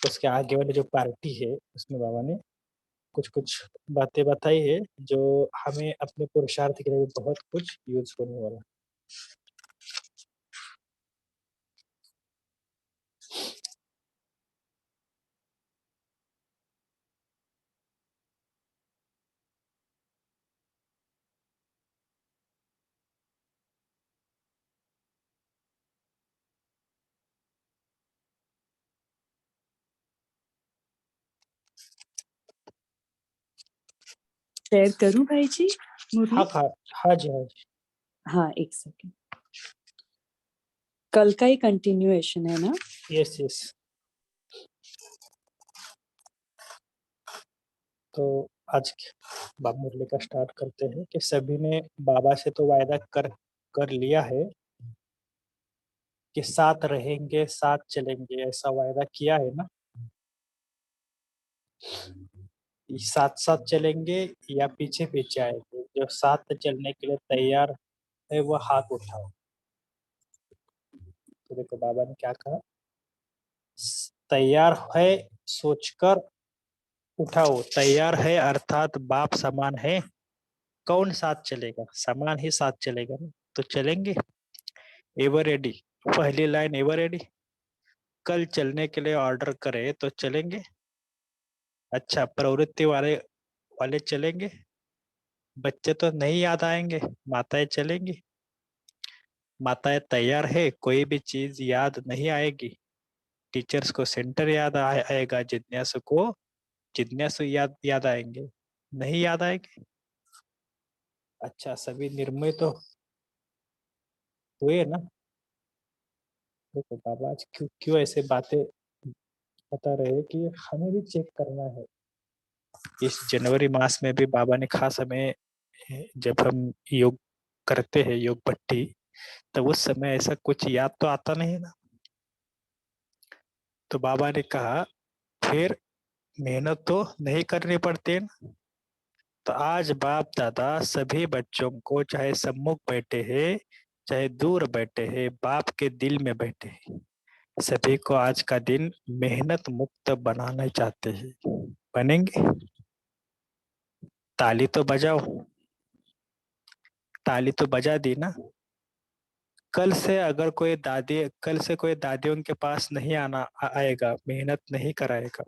उसके आगे वाली जो पार्टी है उसमें बाबा ने कुछ कुछ बातें बताई है जो हमें अपने पुरुषार्थ के लिए बहुत कुछ यूज होने वाला। शेयर करूं भाई जी मुरली? हाँ हाँ हाँ जी हाँ जी। हाँ, एक सेकेंड। कल का ही कंटिन्यूएशन है ना? Yes yes. तो आज बाबा मुरली का स्टार्ट करते हैं कि सभी ने बाबा से तो वायदा कर कर लिया है कि साथ रहेंगे साथ चलेंगे, ऐसा वायदा किया है ना। साथ साथ चलेंगे या पीछे पीछे आएंगे, जो साथ चलने के लिए तैयार है वो हाथ उठाओ। तो देखो बाबा ने क्या कहा, तैयार है सोचकर उठाओ, तैयार है अर्थात बाप समान है। कौन साथ चलेगा, समान ही साथ चलेगा ना, तो चलेंगे। एवर रेडी, पहली लाइन एवर रेडी। कल चलने के लिए ऑर्डर करे तो चलेंगे। अच्छा, प्रवृत्ति वाले वाले चलेंगे। बच्चे तो नहीं याद आएंगे, माताएं चलेंगी। माताएं तैयार है, कोई भी चीज याद नहीं आएगी। टीचर्स को सेंटर याद आएगा, जिज्ञासु को जिज्ञासु याद याद आएंगे, नहीं याद आएंगे। अच्छा, सभी निर्मय तो हुए ना। देखो बाबा आज क्यों क्यों ऐसे बातें बता रहे हैं कि हमें भी चेक करना है। इस जनवरी मास में भी बाबा ने खास हमें, जब हम योग करते हैं योग भट्टी, तब उस समय ऐसा कुछ याद तो आता नहीं ना। तो बाबा ने कहा फिर मेहनत तो नहीं करनी पड़ती ना। तो आज बाप दादा सभी बच्चों को, चाहे सम्मुख बैठे हैं चाहे दूर बैठे हैं, बाप के दिल में बैठे हैं, सभी को आज का दिन मेहनत मुक्त बनाना चाहते हैं। बनेंगे? ताली तो बजाओ, ताली तो बजा दी ना। कल से कोई दादियों के पास नहीं आएगा, मेहनत नहीं कराएगा,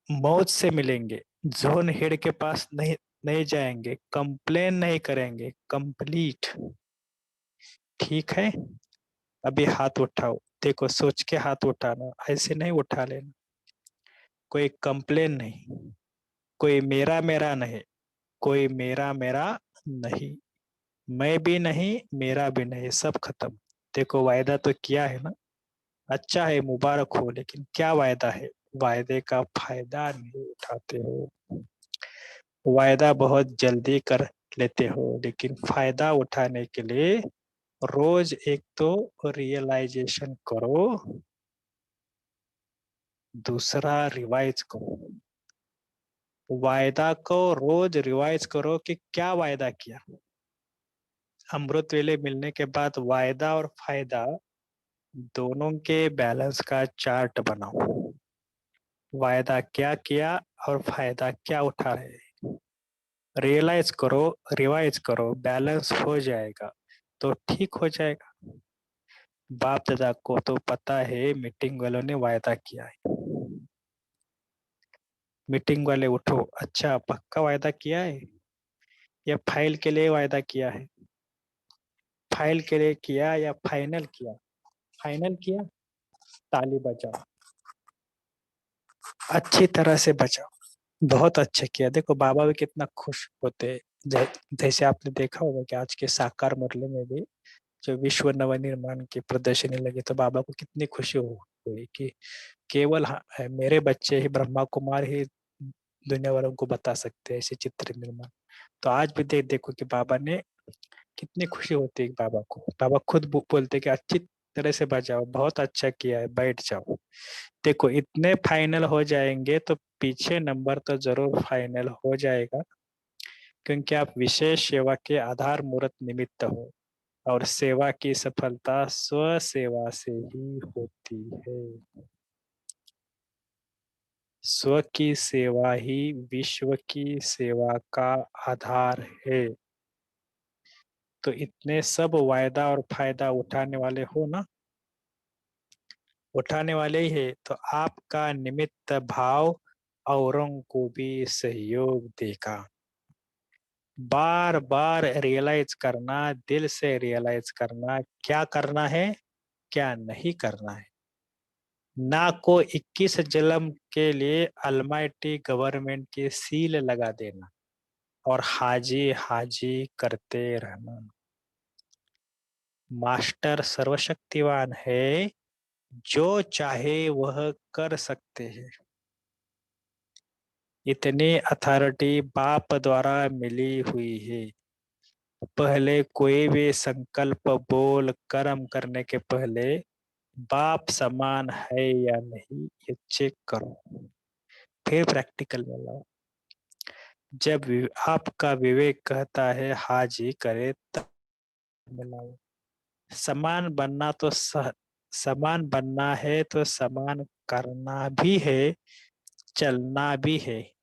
मौज से मिलेंगे, जोन हेड के पास नहीं नहीं जाएंगे, कंप्लेन नहीं करेंगे, कंप्लीट। ठीक है, अभी हाथ उठाओ। देखो सोच के हाथ उठाना, ऐसे नहीं उठा लेना। कोई कंप्लेन नहीं, कोई मेरा मेरा नहीं, कोई मेरा मेरा नहीं, मैं भी नहीं मेरा भी नहीं, सब खत्म। देखो वायदा तो किया है ना, अच्छा है मुबारक हो, लेकिन क्या वायदा है, वायदे का फायदा नहीं उठाते हो। वायदा बहुत जल्दी कर लेते हो, लेकिन फायदा उठाने के लिए रोज एक तो रियलाइजेशन करो, दूसरा रिवाइज करो। वायदा को रोज रिवाइज करो कि क्या वायदा किया। अमृत वेले मिलने के बाद वायदा और फायदा दोनों के बैलेंस का चार्ट बनाओ। वायदा क्या किया और फायदा क्या उठा रहे, रियलाइज करो, रिवाइज करो, बैलेंस हो जाएगा तो ठीक हो जाएगा। बाप दादा को तो पता है मीटिंग वालों ने वायदा किया है। मीटिंग वाले उठो, अच्छा पक्का वायदा किया है या फाइल के लिए वायदा किया है, फाइल के लिए किया या फाइनल किया, फाइनल किया, ताली बजाओ, अच्छी तरह से बजाओ, बहुत अच्छा किया। देखो बाबा भी कितना खुश होते हैं। जैसे आपने देखा होगा कि आज के साकार मुरली में भी जो विश्व नवनिर्माण की प्रदर्शनी लगी, तो बाबा को कितनी खुशी हुई कि केवल मेरे बच्चे ही, ब्रह्मा कुमार ही दुनिया वालों को बता सकते हैं ऐसे चित्र निर्माण। तो आज भी देखो कि बाबा ने कितनी खुशी होती है बाबा को। बाबा खुद बोलते कि अच्छी तरह से बजाओ, बहुत अच्छा किया है, बैठ जाओ। देखो इतने फाइनल हो जाएंगे तो पीछे नंबर तो जरूर फाइनल हो जाएगा, क्योंकि आप विशेष सेवा के आधार मूर्त निमित्त हो, और सेवा की सफलता स्व सेवा से ही होती है। स्व की सेवा ही विश्व की सेवा का आधार है। तो इतने सब वायदा और फायदा उठाने वाले हो ना, उठाने वाले ही है, तो आपका निमित्त भाव औरों को भी सहयोग देगा। बार बार रियलाइज करना, दिल से रियलाइज करना, क्या करना है क्या नहीं करना है। ना को 21 जन्म के लिए अलमाइटी गवर्नमेंट की सील लगा देना और हाजी हाजी करते रहना। मास्टर सर्वशक्तिवान है, जो चाहे वह कर सकते हैं। इतनी अथॉरिटी बाप द्वारा मिली हुई है। पहले कोई भी संकल्प बोल कर्म करने के पहले बाप समान है या नहीं ये चेक करो, फिर प्रैक्टिकल में लाओ। जब आपका विवेक कहता है हाजी करे तब मिलाओ। समान बनना तो समान बनना है तो समान करना भी है, चलना भी है।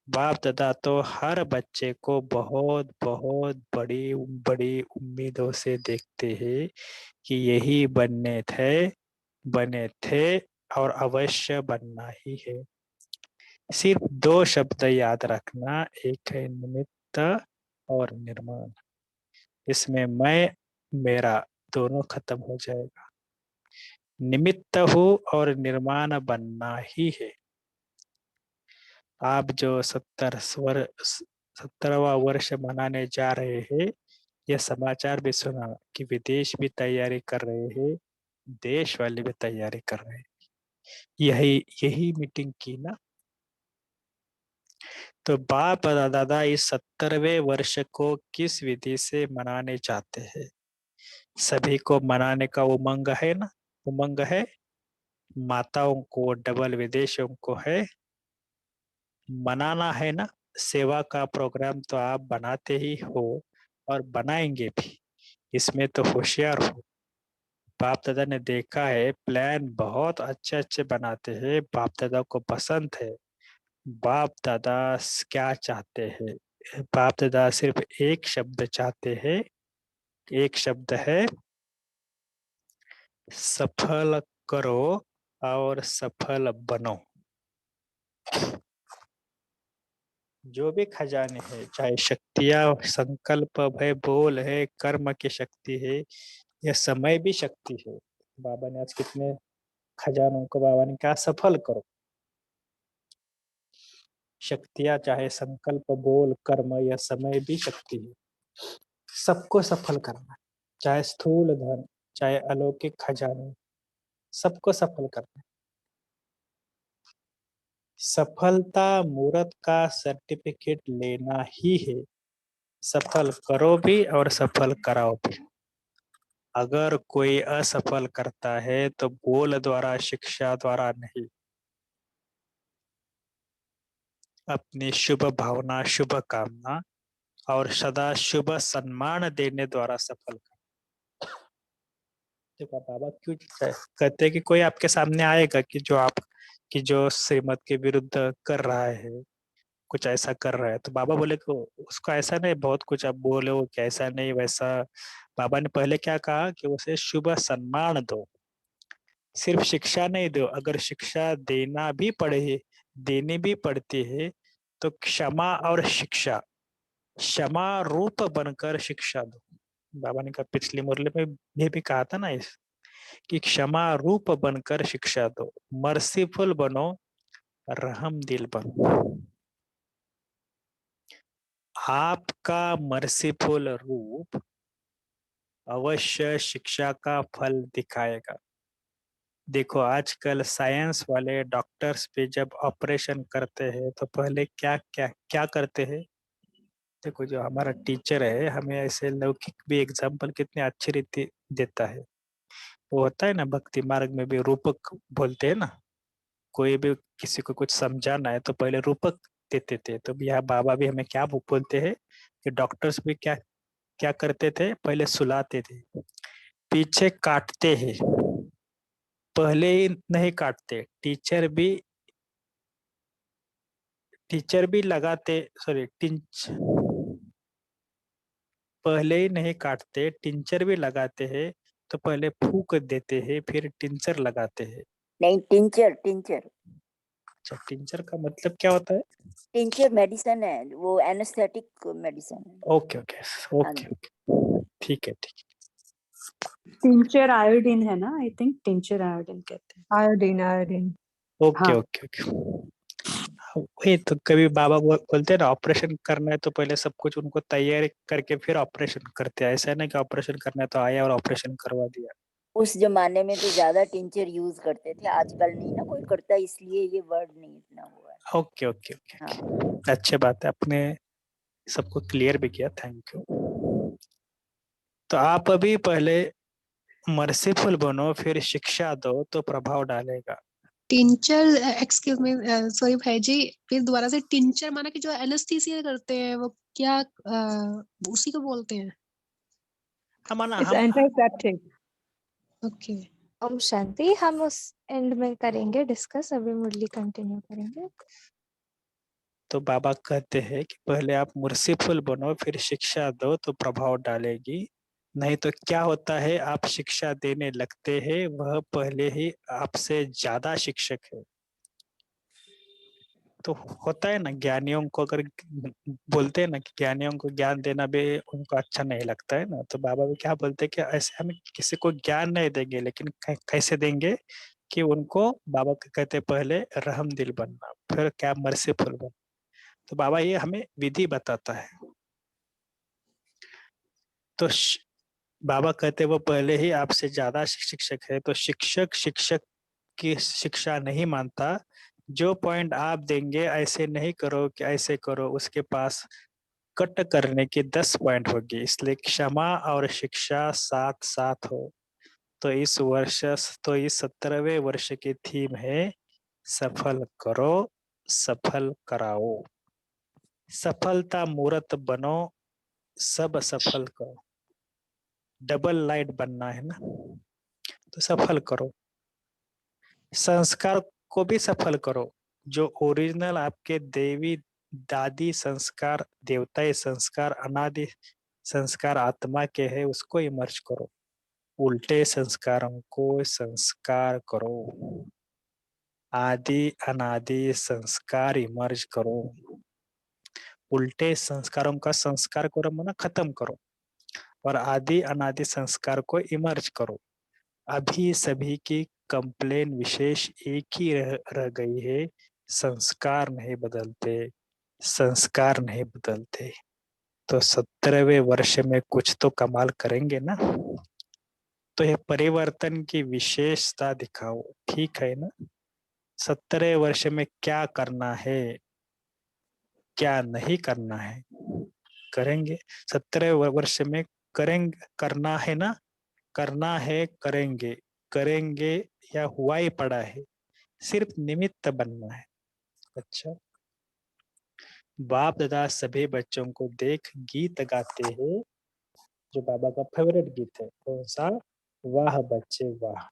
बाप दादा तो हर बच्चे को बहुत बहुत बड़ी बड़ी उम्मीदों से देखते हैं कि यही बने थे और अवश्य बनना ही है। सिर्फ दो शब्द याद रखना, एक है निमित्त और निर्माण। इसमें मैं मेरा दोनों खत्म हो जाएगा। निमित्त हो और निर्माण बनना ही है। आप जो 70वां वर्ष मनाने जा रहे हैं, यह समाचार भी सुना कि विदेश भी तैयारी कर रहे हैं, देश वाले भी तैयारी कर रहे हैं। यही यही मीटिंग की ना। तो बाप और दादा इस 70वें वर्ष को किस विधि से मनाने चाहते हैं? सभी को मनाने का उमंग है ना, उमंग है। माताओं को डबल विदेशियों को है, मनाना है ना। सेवा का प्रोग्राम तो आप बनाते ही हो और बनाएंगे भी, इसमें तो होशियार हो। बाप दादा ने देखा है प्लान बहुत अच्छे अच्छे बनाते हैं, बाप दादा को पसंद है। बाप दादा क्या चाहते हैं? बाप दादा सिर्फ एक शब्द चाहते हैं, एक शब्द है सफल करो और सफल बनो। जो भी खजाने हैं, चाहे शक्तियां संकल्प है, बोल है, कर्म की शक्ति है, यह समय भी शक्ति है। बाबा ने आज कितने खजानों को बाबा ने कहा सफल करो। शक्तियां चाहे संकल्प बोल कर्म, यह समय भी शक्ति है। सबको सफल करना, चाहे स्थूल धन चाहे अलौकिक खजाने, सबको सफल करना। सफलता मूर्त का सर्टिफिकेट लेना ही है। सफल करो भी और सफल कराओ भी। अगर कोई असफल करता है तो बोल द्वारा शिक्षा द्वारा नहीं, अपनी शुभ भावना शुभ कामना और सदा शुभ सम्मान देने द्वारा सफल कर। देखो बाबा क्यों कहते हैं कि कोई आपके सामने आएगा कि जो आप कि जो श्रीमत के विरुद्ध कर रहा है, कुछ ऐसा कर रहा है, तो बाबा बोले कि उसको ऐसा नहीं, बहुत कुछ आप बोले हो कि ऐसा नहीं वैसा। बाबा ने पहले क्या कहा कि उसे शुभ सम्मान दो, सिर्फ शिक्षा नहीं दो। अगर शिक्षा देना भी पड़े, देनी भी पड़ती है, तो क्षमा और शिक्षा, क्षमा रूप बनकर शिक्षा दो। बाबा ने कहा पिछली मुरली में भी कहा था ना इस कि क्षमा रूप बनकर शिक्षा दो, मर्सीफुल बनो, रहम दिल बनो। आपका मर्सीफुल रूप अवश्य शिक्षा का फल दिखाएगा। देखो आजकल साइंस वाले डॉक्टर्स पे जब ऑपरेशन करते हैं तो पहले क्या क्या क्या करते हैं? देखो जो हमारा टीचर है हमें ऐसे लौकिक भी एग्जाम्पल कितने अच्छी रीति देता है। वो होता है ना भक्ति मार्ग में भी रूपक बोलते हैं ना, कोई भी किसी को कुछ समझाना है तो पहले रूपक देते थे। तो यहाँ बाबा भी हमें क्या बोलते हैं कि डॉक्टर्स भी क्या क्या करते थे, पहले सुलाते थे, पीछे काटते हैं, पहले ही नहीं काटते। टीचर भी टीचर भी लगाते, सॉरी टिंच, पहले ही नहीं काटते, टिंचर भी लगाते हैं, तो पहले फूक देते हैं फिर टिंचर लगाते हैं। नहीं, टिंचर टिंचर अच्छा, टिंचर का मतलब क्या होता है? टिंचर मेडिसिन है, वो एनेस्थेटिक मेडिसिन है। ओके ओके ओके ओके, ठीक है ठीक टिंचर आयोडीन है ना, आई थिंक टिंचर आयोडीन कहते हैं। Iodine iodine. है, ओके हाँ। Okay okay. वही तो कभी बाबा बोलते हैं ना, ऑपरेशन करना है तो पहले सब कुछ उनको तैयारी करके फिर ऑपरेशन करते हैं, ऐसा है ना कि ऑपरेशन करना है तो आया और ऑपरेशन करवा दिया। उस जमाने में तो ज्यादा टिंचर यूज करते थे, आजकल नहीं ना कोई करता, इसलिए ये वर्ड नहीं इतना हुआ है। ओके ओके ओके हाँ। ओके, अच्छी बात है, आपने सबको क्लियर भी किया, थैंक यू। तो आप अभी पहले मर्सीफुल बनो फिर शिक्षा दो तो प्रभाव डालेगा। टिंचर, एक्सक्यूज मी, सॉरी भाई जी, फिर दोबारा से टिंचर माना कि जो एनेस्थीसिया करते हैं वो क्या, उसी को बोलते हैं? हमारा इट्स हम एंटीसेप्टिक। ओके। ओम शांति। हम उस एंड में करेंगे डिस्कस, अभी मुरली कंटिन्यू करेंगे। तो बाबा कहते हैं कि पहले आप मर्सीफुल बनो फिर शिक्षा दो तो प्रभाव डालेगी, नहीं तो क्या होता है, आप शिक्षा देने लगते हैं वह पहले ही आपसे ज्यादा शिक्षक है। तो होता है ना, ज्ञानियों को अगर बोलते हैं ना कि ज्ञानियों को ज्ञान देना भी उनको अच्छा नहीं लगता है ना, तो बाबा भी क्या बोलते हैं कि ऐसे हम किसी को ज्ञान नहीं देंगे, लेकिन कैसे देंगे कि उनको, बाबा कहते हैं पहले रहम दिल बनना फिर क्या मर्सीफुल बनना। तो बाबा ये हमें विधि बताता है। तो बाबा कहते हैं वो पहले ही आपसे ज्यादा शिक्षक है, तो शिक्षक शिक्षक की शिक्षा नहीं मानता, जो पॉइंट आप देंगे ऐसे नहीं करो कि ऐसे करो, उसके पास कट करने की 10 पॉइंट होगी, इसलिए क्षमा और शिक्षा साथ साथ हो। तो इस वर्ष, तो इस 17वें वर्ष की थीम है सफल करो सफल कराओ। सफलता मूर्त बनो, सब सफल करो, डबल लाइट बनना है ना, तो सफल करो। संस्कार को भी सफल करो, जो ओरिजिनल आपके देवी दादी संस्कार, देवताई संस्कार, अनादि संस्कार आत्मा के है उसको इमर्ज करो, उल्टे संस्कारों को संस्कार करो, आदि अनादि संस्कार इमर्ज करो। उल्टे संस्कारों का संस्कार करो माना खत्म करो, और आदि अनादि संस्कार को इमर्ज करो। अभी सभी की कंप्लेन विशेष एक ही रह गई है, संस्कार नहीं बदलते, संस्कार नहीं बदलते। तो 17वें वर्ष में कुछ तो कमाल करेंगे ना, तो ये परिवर्तन की विशेषता दिखाओ, ठीक है ना। 17वें वर्ष में क्या करना है, क्या नहीं करना है, करेंगे। 17वें वर्ष में करेंगे, करना है ना, करना है करेंगे, करेंगे या हुआ ही पड़ा है, सिर्फ निमित्त बनना है। अच्छा, बाप दादा सभी बच्चों को देख गीत गाते हैं, जो बाबा का फेवरेट गीत है कौन सा, वाह बच्चे वाह।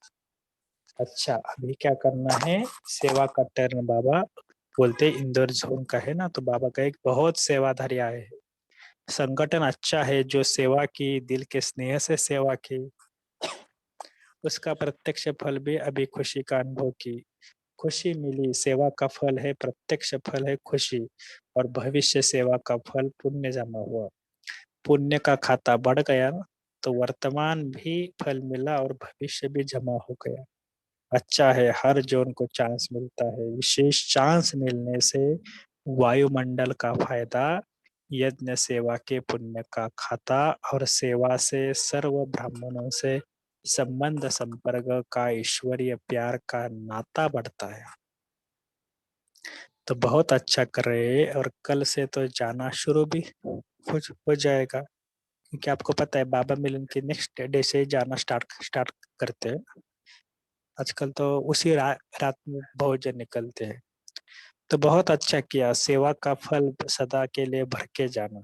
अच्छा, अभी क्या करना है, सेवा का टर्न बाबा बोलते इंदौर जोन का है ना, तो बाबा का एक बहुत सेवाधारी आए है, संगठन अच्छा है जो सेवा की, दिल के स्नेह से सेवा की, उसका प्रत्यक्ष फल भी अभी खुशी का अनुभव की, खुशी मिली, सेवा का फल है, प्रत्यक्ष फल है खुशी, और भविष्य सेवा का फल पुण्य जमा हुआ, पुण्य का खाता बढ़ गया ना, तो वर्तमान भी फल मिला और भविष्य भी जमा हो गया। अच्छा है, हर जोन को चांस मिलता है, विशेष चांस मिलने से वायुमंडल का फायदा, यज्ञ सेवा के पुण्य का खाता, और सेवा से सर्व ब्राह्मणों से संबंध संपर्क का ईश्वरीय प्यार का नाता बढ़ता है। तो बहुत अच्छा कर रहे हैं, और कल से तो जाना शुरू भी हो जाएगा, क्योंकि आपको पता है बाबा मिलन के नेक्स्ट डे से जाना स्टार्ट करते हैं। आजकल तो उसी रात में बहुत जन निकलते हैं। तो बहुत अच्छा किया, सेवा का फल सदा के लिए भर के जाना।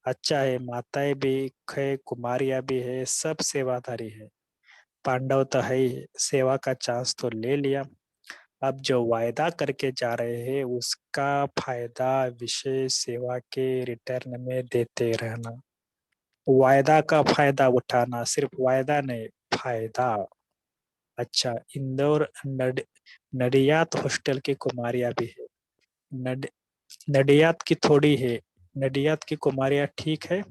अच्छा है, माताएं भी है, कुमारियां भी है, सब सेवाधारी है, पांडव तो है ही, सेवा का चांस तो ले लिया। अब जो वायदा करके जा रहे हैं उसका फायदा विशेष सेवा के रिटर्न में देते रहना। वायदा का फायदा उठाना, सिर्फ वायदा नहीं, फायदा। अच्छा, इंदौर नडियाद हॉस्टल की कुमारियां भी है। नडियाद की थोड़ी है, नडियाद की कुमारियां ठीक है।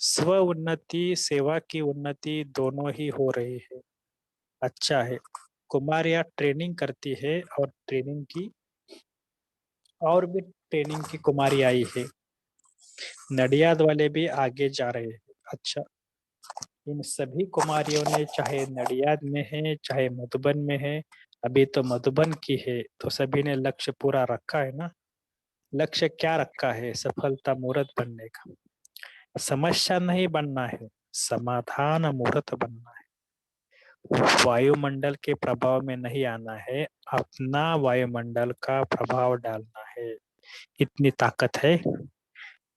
स्व उन्नति सेवा की उन्नति दोनों ही हो रही है। अच्छा है, कुमारियां ट्रेनिंग करती है और ट्रेनिंग की और भी ट्रेनिंग की कुमारी आई है। नडियाद वाले भी आगे जा रहे हैं। अच्छा, इन सभी कुमारियों ने चाहे नडियाद में है चाहे मधुबन में है, अभी तो मधुबन की है, तो सभी ने लक्ष्य पूरा रखा है ना। लक्ष्य क्या रखा है? सफलता मूर्त बनने का। समस्या नहीं बनना है, समाधान मूर्त बनना है। वायुमंडल के प्रभाव में नहीं आना है, अपना वायुमंडल का प्रभाव डालना है। इतनी ताकत है।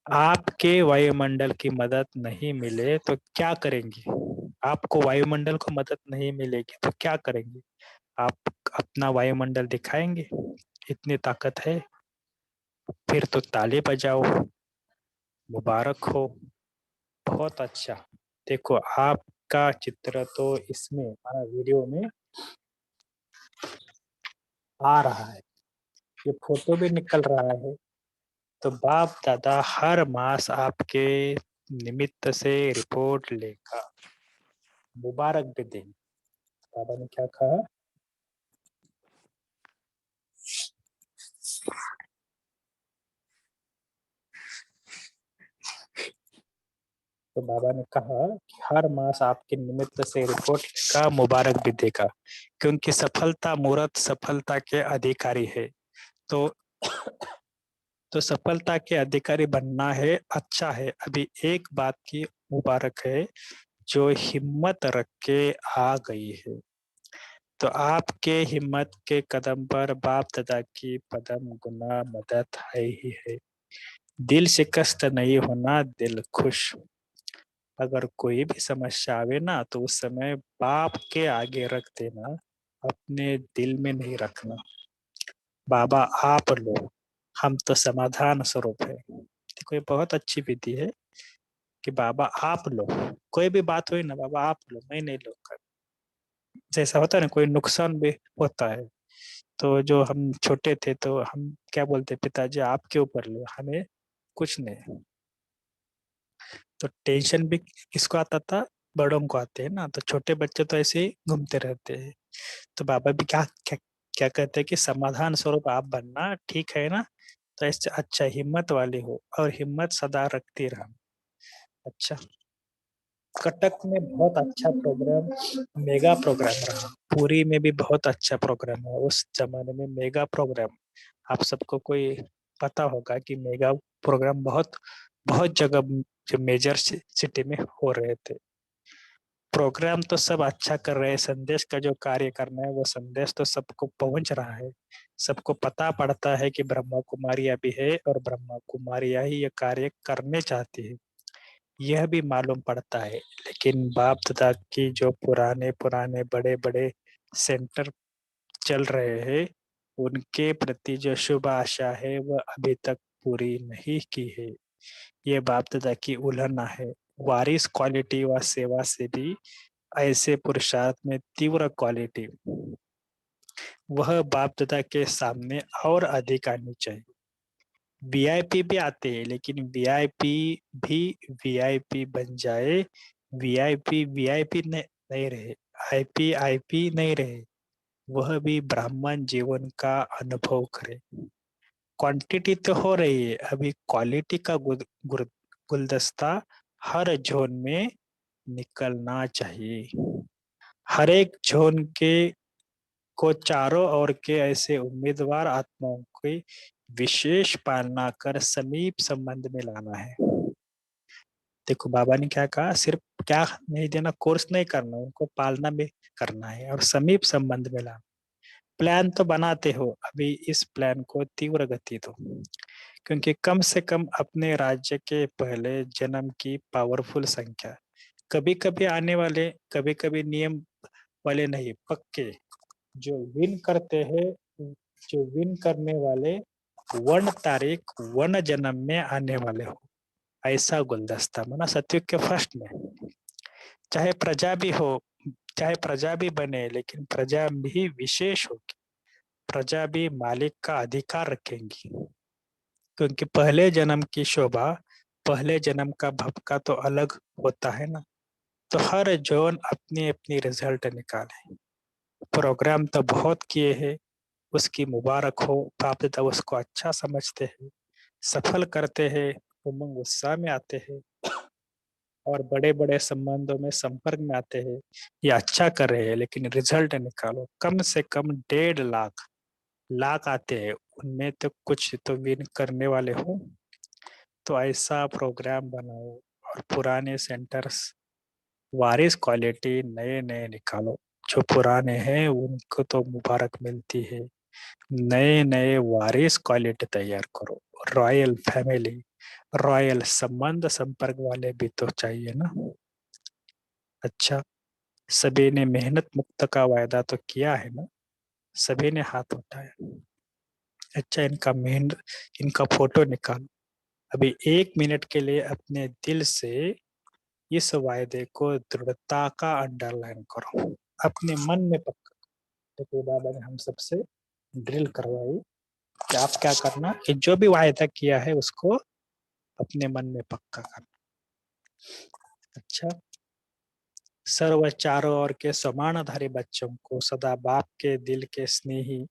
आपके वायुमंडल की मदद नहीं मिले तो क्या करेंगे? आपको वायुमंडल को मदद नहीं मिलेगी तो क्या करेंगे? आप अपना वायुमंडल दिखाएंगे? इतनी ताकत है। फिर तो ताली बजाओ, मुबारक हो। बहुत अच्छा। देखो, आपका चित्र तो इसमें वीडियो में आ रहा है, ये फोटो भी निकल रहा है। तो बाप दादा हर मास आपके निमित्त से रिपोर्ट लेगा, मुबारक भी देंगे। बाबा ने क्या कहा? तो बाबा ने कहा कि हर मास आपके निमित्त से रिपोर्ट का मुबारक भी देगा, क्योंकि सफलता मूर्त सफलता के अधिकारी है। तो सफलता के अधिकारी बनना है। अच्छा है, अभी एक बात की मुबारक है, जो हिम्मत रख के आ गई है। तो आपके हिम्मत के कदम पर बाप दादा की पदम गुना मदद है ही है। दिल शिकस्त नहीं होना, दिल खुश। अगर कोई भी समस्या आवे ना तो उस समय बाप के आगे रख देना, अपने दिल में नहीं रखना। बाबा आप लो, हम तो समाधान स्वरूप है। देखो, ये बहुत अच्छी विधि है कि बाबा आप लो। कोई भी बात हुई ना, बाबा आप लो, मैं नहीं लूंगा। जैसा होता है ना, कोई नुकसान भी होता है तो जो हम छोटे थे तो हम क्या बोलते, पिताजी आपके ऊपर लो, हमें कुछ नहीं। तो टेंशन भी किसको आता था? बड़ों को आते हैं ना। तो छोटे बच्चे तो ऐसे ही घूमते रहते हैं। तो बाबा भी क्या क्या क्या कहते हैं कि समाधान स्वरूप आप बनना, ठीक है ना। तो ऐसे अच्छा हिम्मत वाले हो और हिम्मत सदा रखती रहना। अच्छा, कटक में बहुत अच्छा प्रोग्राम, मेगा प्रोग्राम रहा। पुरी में भी बहुत अच्छा प्रोग्राम है। उस जमाने में मेगा प्रोग्राम, आप सबको कोई पता होगा कि मेगा प्रोग्राम बहुत बहुत जगह जो मेजर सिटी में हो रहे थे। प्रोग्राम तो सब अच्छा कर रहे हैं, संदेश का जो कार्य करना है वो संदेश तो सबको पहुंच रहा है। सबको पता पड़ता है कि ब्रह्मा कुमारियां भी है और ब्रह्मा कुमारियां ही ये कार्य करने चाहती है, यह भी मालूम पड़ता है। लेकिन बाप दादा की जो पुराने पुराने बड़े बड़े सेंटर चल रहे हैं, उनके प्रति जो शुभ आशा है वह अभी तक पूरी नहीं की है। ये बाप दादा की उल्लंघना है। वारिस क्वालिटी व सेवा से भी ऐसे पुरुषार्थ में तीव्र क्वालिटी वह बाप दादा के सामने और अधिक आनी चाहिए। वीआईपी भी आते हैं, लेकिन वीआईपी भी वीआईपी बन जाए, वीआईपी वीआईपी नहीं रहे, आईपी आईपी नहीं रहे, वह भी ब्राह्मण जीवन का अनुभव करे। क्वांटिटी तो हो रही है, अभी क्वालिटी का गुलदस्ता हर जोन में निकलना चाहिए। हर एक जोन के को चारों ओर के ऐसे उम्मीदवार आत्माओं की विशेष पालना कर समीप संबंध में लाना है। देखो, बाबा ने क्या कहा, सिर्फ क्या नहीं देना, कोर्स नहीं करना, उनको पालना भी करना है और समीप संबंध में लाना। प्लान तो बनाते हो, अभी इस प्लान को तीव्र गति दो, क्योंकि कम से कम अपने राज्य के पहले जन्म की पावरफुल संख्या, कभी कभी आने वाले, कभी कभी नियम वाले नहीं, पक्के जो विन करते हैं, जो विन करने वाले 1 तारीख 1 जन्म में आने वाले हो, ऐसा गुलदस्ता माना सतयुग के फर्स्ट में। चाहे प्रजा भी हो, चाहे प्रजा भी बने, लेकिन प्रजा भी विशेष होगी, प्रजा भी मालिक का अधिकार रखेंगी, क्योंकि पहले जन्म की शोभा, पहले जन्म का भपका तो अलग होता है ना। तो हर जोन अपनी अपनी रिजल्ट निकाले। प्रोग्राम तो बहुत किए हैं, उसकी मुबारक हो, बाप दादा उसको अच्छा समझते हैं, सफल करते हैं, उमंग उत्साह में आते हैं और बड़े बड़े संबंधों में संपर्क में आते हैं। ये अच्छा कर रहे हैं, लेकिन रिजल्ट निकालो। कम से कम 1.5 लाख आते हैं, उनमें तो कुछ तो विन करने वाले हो। तो ऐसा प्रोग्राम बनाओ और पुराने सेंटर्स वारिस क्वालिटी नए नए निकालो। जो पुराने हैं उनको तो मुबारक मिलती है, नए नए वारिस क्वालिटी तैयार करो। रॉयल फैमिली, रॉयल संबंध संपर्क वाले भी तो चाहिए ना। अच्छा, सभी ने मेहनत मुक्त का वायदा तो किया है ना, सभी ने हाथ उठाया। अच्छा, इनका फोटो निकालो। अभी 1 मिनट के लिए अपने दिल से इस वायदे को दृढ़ता का अंडरलाइन करो, अपने मन में पक्का। तो बाबा ने हम सबसे ड्रिल करवाई कि आप क्या करना कि जो भी वायदा किया है उसको अपने मन में पक्का करना। अच्छा, सर्व चारों ओर के समानाधारी बच्चों को सदा बाप के दिल के स्नेही,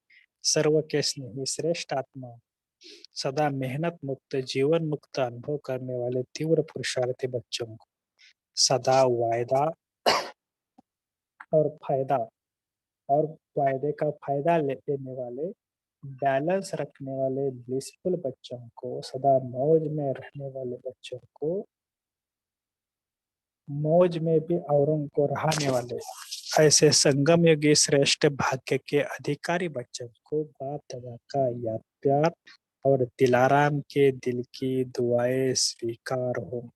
सर्व के स्नेही श्रेष्ठ आत्मा, सदा मेहनत मुक्त जीवन मुक्त अनुभव करने वाले तीव्र पुरुषार्थी बच्चों को सदा वायदा और फायदा और वायदे का फायदा लेने वाले, बैलेंस रखने वाले ब्लिसफुल बच्चों को, सदा मौज में रहने वाले बच्चों को, मौज में भी औरों को रहाने वाले, ऐसे संगम योगी श्रेष्ठ भाग्य के अधिकारी बच्चों को बाप दादा का याद प्यार और दिलाराम के दिल की दुआएं स्वीकार हो।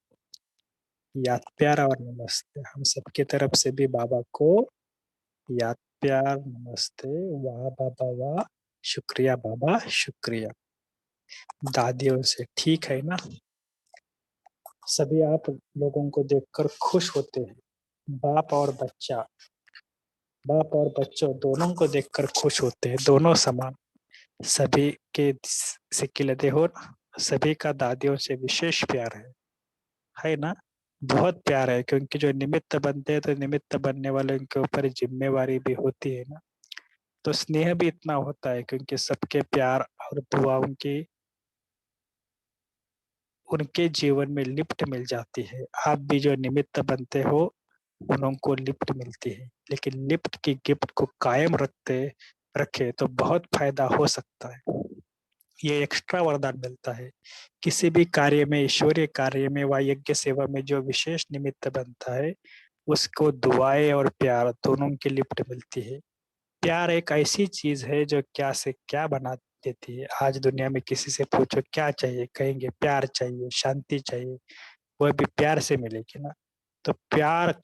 याद प्यार और नमस्ते हम सबकी तरफ से भी बाबा को याद प्यार नमस्ते। वाह बाबा वाह, शुक्रिया बाबा शुक्रिया। दादियों से ठीक है ना। सभी आप लोगों को देखकर खुश होते हैं, बाप और बच्चा, बाप और बच्चों दोनों को देखकर खुश होते हैं, दोनों समान। सभी के सिक्किलते हो, सभी का दादियों से विशेष प्यार है ना। बहुत प्यार है, क्योंकि जो निमित्त बनते हैं तो निमित्त बनने वाले के ऊपर जिम्मेवारी भी होती है ना। तो स्नेह भी इतना होता है, क्योंकि सबके प्यार और दुआओं की उनके जीवन में लिफ्ट मिल जाती है। आप भी जो निमित्त बनते हो उनको लिफ्ट मिलती है, लेकिन लिफ्ट की गिफ्ट को कायम रखे तो बहुत फायदा हो सकता है। ये एक्स्ट्रा वरदान मिलता है किसी भी कार्य में, ईश्वरीय कार्य में व यज्ञ सेवा में जो विशेष निमित्त बनता है उसको दुआएं और प्यार दोनों की लिफ्ट मिलती है। प्यार एक ऐसी चीज है जो क्या से क्या बना देती है। आज दुनिया में किसी से पूछो क्या चाहिए, कहेंगे प्यार चाहिए, शांति चाहिए, वह भी प्यार से मिलेगी ना। तो प्यार,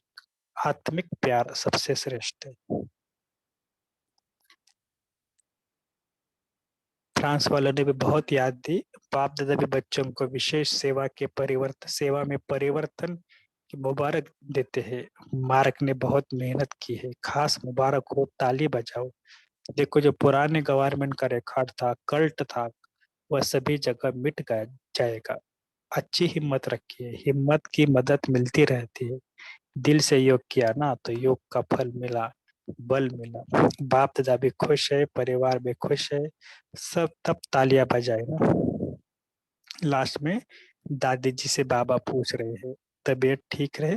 आत्मिक प्यार सबसे श्रेष्ठ है। फ्रांस वालों ने भी बहुत याद दी, बाप दादा भी बच्चों को विशेष सेवा में परिवर्तन की मुबारक देते हैं। मार्क ने बहुत मेहनत की है, खास मुबारक हो, ताली बजाओ। देखो, जो पुराने गवर्नमेंट का रिकॉर्ड था, कल्ट था, वह सभी जगह मिट जाएगा। अच्छी हिम्मत रखिए, हिम्मत की मदद मिलती रहती है। दिल से योग किया ना तो योग का फल मिला, बल मिला। बाप दादा भी खुश है, परिवार भी खुश है, सब तब तालियां बजाए ना। लास्ट में दादी जी से बाबा पूछ रहे हैं, तबीयत ठीक रहे,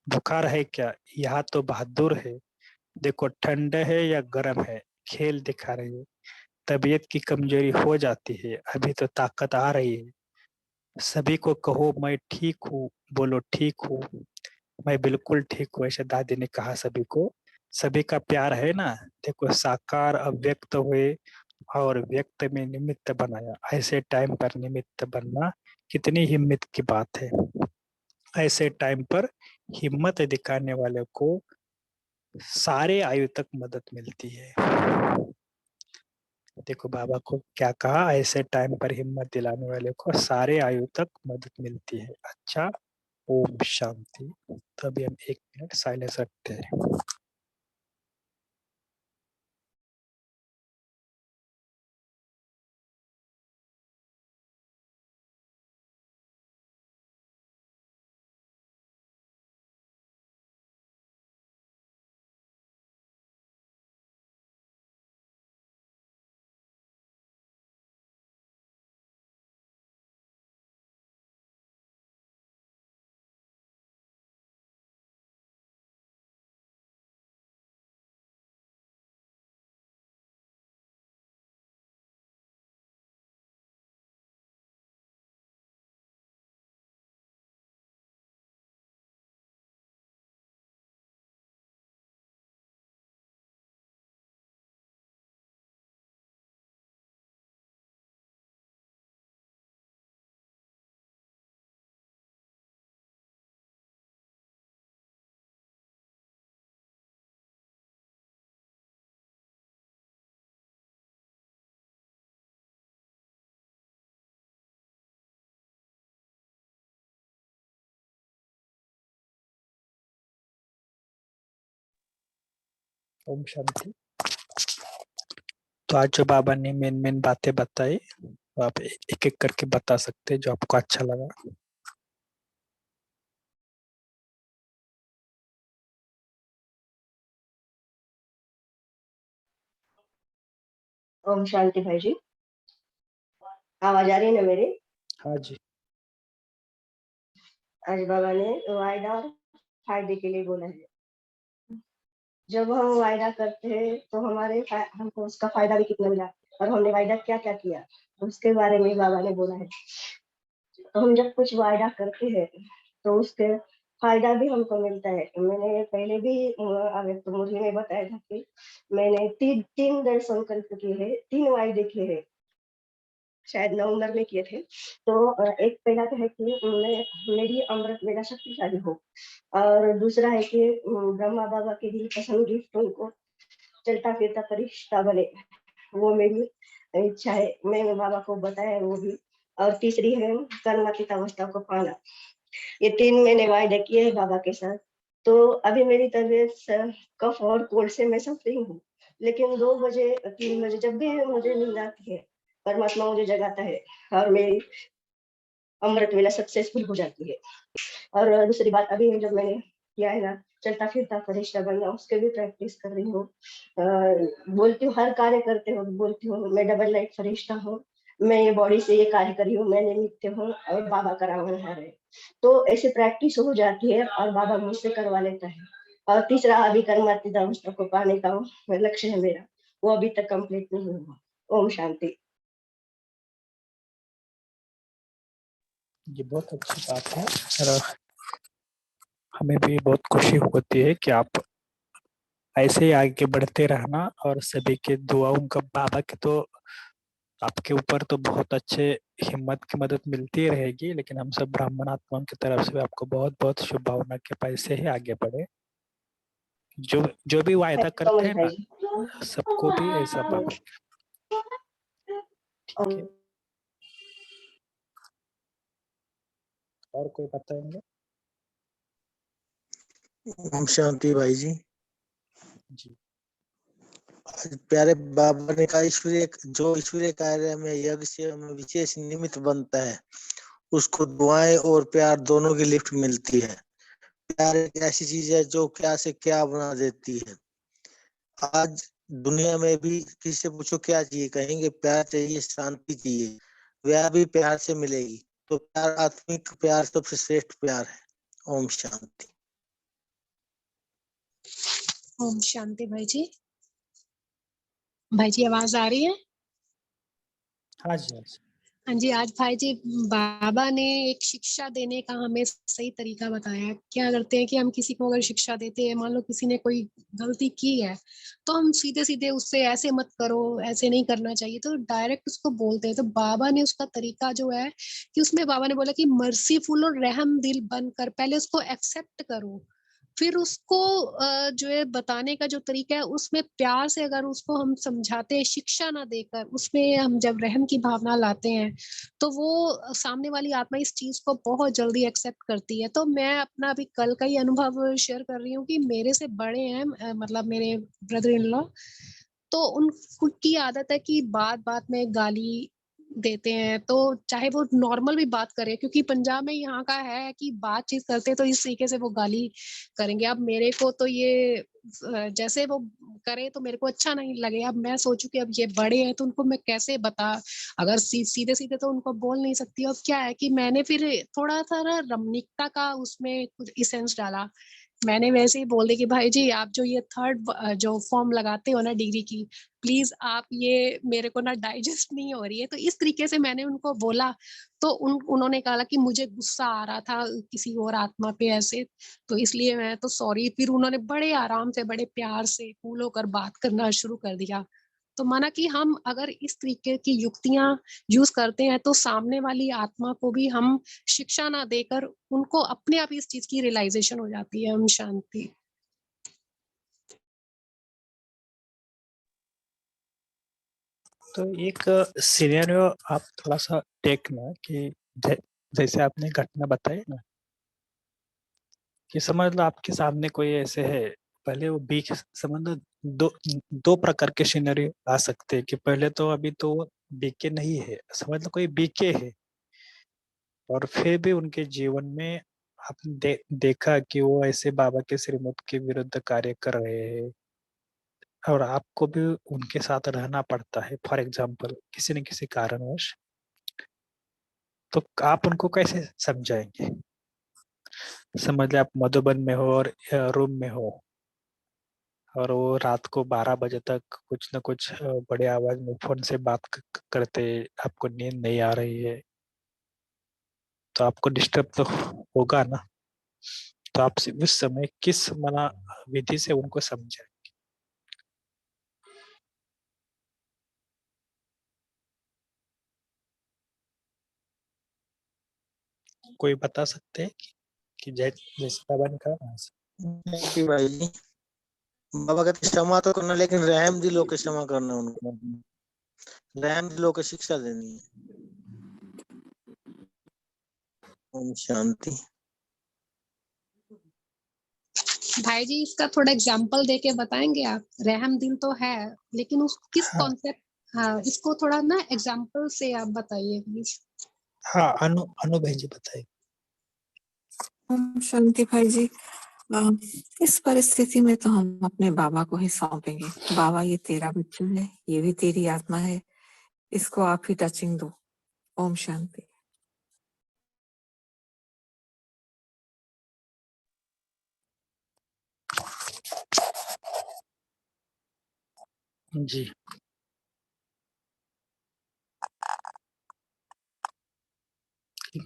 बुखार है क्या? यहाँ तो बहादुर है, देखो ठंड है या गर्म है, खेल दिखा रही है। तबीयत की कमजोरी हो जाती है, अभी तो ताकत आ रही है। सभी को कहो मैं ठीक हूँ, बोलो ठीक हूँ, मैं बिल्कुल ठीक हूँ, ऐसे दादी ने कहा सभी को। सभी का प्यार है ना। देखो, साकार अव्यक्त हुए और व्यक्त में निमित्त बनाया। ऐसे टाइम पर निमित्त बनना कितनी हिम्मत की बात है। ऐसे टाइम पर हिम्मत दिखाने वाले को सारे आयु तक मदद मिलती है। देखो बाबा को क्या कहा, ऐसे टाइम पर हिम्मत दिलाने वाले को सारे आयु तक मदद मिलती है। अच्छा, ओम शांति। तो अभी हम 1 मिनट साइलेंस रखते हैं। ओम शांति। तो आज जो बाबा ने मेन बातें बताई, वो आप एक एक करके बता सकते हैं जो आपको अच्छा लगा। ओम शांति भाई जी, आवाज आ रही है ना मेरी? हाँ जी। आज बाबा ने वायदा और फायदे के लिए बोला है। जब हम वायदा करते हैं तो हमको उसका फायदा भी कितना मिला और हमने वायदा क्या क्या किया उसके बारे में बाबा ने बोला है। तो हम जब कुछ वायदा करते हैं तो उसके फायदा भी हमको मिलता है। मैंने पहले भी तो मुझे बताया था कि मैंने तीन दर्शन संकल्प किए हैं, 3 वायदे किए हैं, शायद नवंबर में किए थे। तो एक पहला तो है कि मेरी अमृत वेला शक्तिशाली हो, और दूसरा है कि ब्रह्मा बाबा के दिल पसंद गिफ्ट उनको चलता फिरता फरिश्ता बने, वो मेरी इच्छा है, मैंने बाबा को बताया वो भी। और तीसरी है कर्मातीत अवस्था को पाना। ये 3 मैंने वायदे किए हैं बाबा के साथ। तो अभी मेरी तबीयत कफ और कोल्ड से मैं सफरिंग हूँ, लेकिन 2 बजे 3 बजे जब भी मुझे नींद आती है परमात्मा मुझे जगाता है और मेरी अमृत वेला सक्सेसफुल हो जाती है। और दूसरी बात, अभी जब मैंने किया है ना चलता फिरता फरिश्ता बनना, उसके भी प्रैक्टिस कर रही हूँ। बोलती हूँ, हर कार्य करते हो बोलती हूँ मैं डबल लाइट फरिश्ता हूँ, मैं ये बॉडी से ये कार्य करी हूँ, मैं निमित्त हूँ और बाबा करावनहार है। तो ऐसे प्रैक्टिस हो जाती है और बाबा मुझसे करवा लेता है। और तीसरा अभी कर्मातीत अवस्था को पाने का लक्ष्य है मेरा, वो अभी तक कंप्लीट नहीं हुआ। ओम शांति। ये बहुत अच्छी बात है और हमें भी बहुत खुशी होती है कि आप ऐसे ही आगे बढ़ते रहना। और सभी के दुआओं का, बाबा के तो आपके ऊपर तो बहुत अच्छे हिम्मत की मदद मिलती रहेगी, लेकिन हम सब ब्राह्मण आत्माओं की तरफ से आपको बहुत बहुत शुभकामना के पैसे ही आगे बढ़े। जो जो भी वायदा करते हैं ना, सबको भी ऐसा बाबा। ठीक है, और कोई बताएंगे? ओम शांति भाई जी। जी। आज प्यारे बाबा ने कहा ईश्वरीय कार्य में यज्ञ से हमें विशेष निमित्त बनता है, उसको दुआएं और प्यार दोनों की लिफ्ट मिलती है। प्यार एक ऐसी चीज है जो क्या से क्या बना देती है। आज दुनिया में भी किसी से पूछो क्या चाहिए, कहेंगे प्यार चाहिए, शांति चाहिए, वह भी प्यार से मिलेगी। तो प्यार, आत्मिक प्यार सबसे श्रेष्ठ प्यार है। ओम शांति। ओम शांति भाई जी। भाई जी आवाज आ रही है? हाँ जी, हाँ जी। हाँ जी, आज भाई जी बाबा ने एक शिक्षा देने का हमें सही तरीका बताया। क्या करते हैं कि हम किसी को अगर शिक्षा देते हैं, मान लो किसी ने कोई गलती की है, तो हम सीधे सीधे उससे ऐसे मत करो, ऐसे नहीं करना चाहिए, तो डायरेक्ट उसको बोलते हैं। तो बाबा ने उसका तरीका जो है कि उसमें बाबा ने बोला कि मर्सीफुल और रहम दिल बनकर पहले उसको एक्सेप्ट करो, फिर उसको जो है बताने का जो तरीका है उसमें प्यार से अगर उसको हम समझाते हैं, शिक्षा ना देकर उसमें हम जब रहम की भावना लाते हैं तो वो सामने वाली आत्मा इस चीज को बहुत जल्दी एक्सेप्ट करती है। तो मैं अपना अभी कल का ही अनुभव शेयर कर रही हूँ कि मेरे से बड़े हैं मतलब मेरे ब्रदर इन लॉ, तो उनकी आदत है कि बात बात में गाली देते हैं, तो चाहे वो नॉर्मल भी बात करे, क्योंकि पंजाब में यहाँ का है कि बातचीत करते हैं तो इस तरीके से वो गाली करेंगे। अब मेरे को तो ये जैसे वो करे तो मेरे को अच्छा नहीं लगे। अब मैं सोचूं कि अब ये बड़े हैं तो उनको मैं कैसे बता, अगर सीधे सीधे तो उनको बोल नहीं सकती। अब क्या है कि मैंने फिर थोड़ा सा ना रमणीकता का उसमें कुछ इसेंस डाला। मैंने वैसे ही बोल दी कि भाई जी आप जो ये थर्ड जो फॉर्म लगाते हो ना डिग्री की, प्लीज आप ये मेरे को ना डाइजेस्ट नहीं हो रही है। तो इस तरीके से मैंने उनको बोला, तो उन्होंने कहा कि मुझे गुस्सा आ रहा था किसी और आत्मा पे ऐसे, तो इसलिए मैं तो सॉरी। फिर उन्होंने बड़े आराम से बड़े प्यार से कूल होकर बात करना शुरू कर दिया। तो माना कि हम अगर इस तरीके की युक्तियां यूज करते हैं तो सामने वाली आत्मा को भी हम शिक्षा ना देकर उनको अपने आप इस चीज की रियलाइजेशन हो जाती है। हम शांति। तो एक सिनेरियो आप थोड़ा सा देखना कि जैसे आपने घटना बताई ना, कि समझ लो आपके सामने कोई ऐसे है, पहले वो बीच समझ लो दो दो प्रकार के सिनेरियो आ सकते हैं कि पहले तो अभी तो वो बीके नहीं है, समझ लो कोई बीके है और फिर भी उनके जीवन में आपने देखा कि वो ऐसे बाबा के श्रीमत के विरुद्ध कार्य कर रहे हैं और आपको भी उनके साथ रहना पड़ता है फॉर एग्जाम्पल किसी न किसी कारणवश, तो आप उनको कैसे समझाएंगे? समझ ले आप मधुबन में हो और रूम में हो और वो रात को 12 बजे तक कुछ न कुछ बड़े आवाज में फोन से बात करते, आपको नींद नहीं आ रही है तो आपको डिस्टर्ब तो होगा ना। तो आप उस समय किस मना विधि से उनको समझाएं? कोई बता सकते हैं कि जैसे बाबा ने कहा? कि भाई जी बाबा कहते क्षमा तो करना, लेकिन रहम दिलो के क्षमा करना, उनको रहम दिलो के शिक्षा देनी है। ओम शांति। भाई जी इसका थोड़ा एग्जाम्पल देके बताएंगे आप? रहम दिल तो है लेकिन उस किस हाँ कॉन्सेप्ट, हाँ इसको थोड़ा ना एग्जाम्पल से आप बताइए प्लीज। हाँ, अनु भाई जी बताइए। ओम शांति भाई जी। इस परिस्थिति में तो हम अपने बाबा को ही सौंपेंगे। बाबा ये तेरा बच्चा है, ये भी तेरी आत्मा है, इसको आप ही टचिंग दो। ओम शांति। जी